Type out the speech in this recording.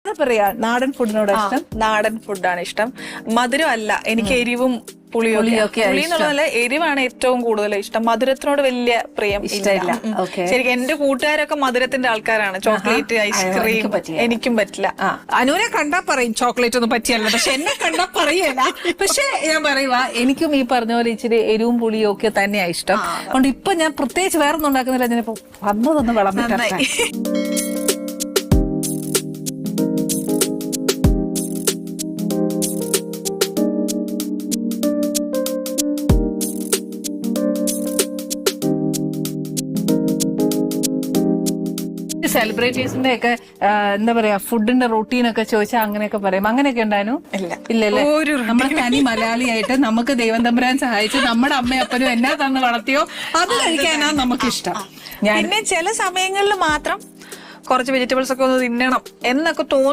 എന്താ പറയാ, നാടൻ ഫുഡിനോട് ഇഷ്ടം? നാടൻ ഫുഡാണ് ഇഷ്ടം. മധുരം അല്ല, എനിക്ക് എരിവും പുളിയൊക്കെ. പുളി എന്നുള്ളതല്ല, എരിവാണ് ഏറ്റവും കൂടുതൽ ഇഷ്ടം. മധുരത്തിനോട് വലിയ പ്രിയം ഇഷ്ടമില്ല. ശരിക്കും എന്റെ കൂട്ടുകാരൊക്കെ മധുരത്തിന്റെ ആൾക്കാരാണ്. ചോക്ലേറ്റ്, ഐസ്ക്രീം എനിക്കും പറ്റില്ല. അനുവിനെ കണ്ടാ പറയും ചോക്ലേറ്റ് ഒന്നും പറ്റിയല്ല, പക്ഷെ എന്നെ കണ്ടാ പറയല. പക്ഷെ ഞാൻ പറയുക, എനിക്കും ഈ പറഞ്ഞ പോലെ ഇച്ചിരി എരിവും പുളിയും ഒക്കെ തന്നെയാ ഇഷ്ടം. അതുകൊണ്ട് ഇപ്പൊ ഞാൻ പ്രത്യേകിച്ച് വേറെ ഒന്നും ഉണ്ടാക്കുന്നില്ല. ഞാനിപ്പോ വന്നതൊന്ന് വിളമ്പിട്ടെ. സെലിബ്രിറ്റീസിന്റെ ഒക്കെ എന്താ പറയാ, ഫുഡിന്റെ റൂട്ടീനൊക്കെ ചോദിച്ചാൽ അങ്ങനെയൊക്കെ പറയും. അങ്ങനെയൊക്കെ ഉണ്ടായിരുന്നു? ഇല്ലല്ലേ? നമ്മുടെ തനി മലയാളിയായിട്ട് നമുക്ക് ദൈവം തമ്പുരാൻ സഹായിച്ച് നമ്മുടെ അമ്മയപ്പനും എന്നാ തന്ന് വളർത്തിയോ അത് കഴിക്കാനാണ് നമുക്ക് ഇഷ്ടം. പിന്നെ ചില സമയങ്ങളിൽ മാത്രം കുറച്ച് വെജിറ്റബിൾസ് ഒക്കെ ഒന്ന് തിന്നണം എന്നൊക്കെ തോന്നും.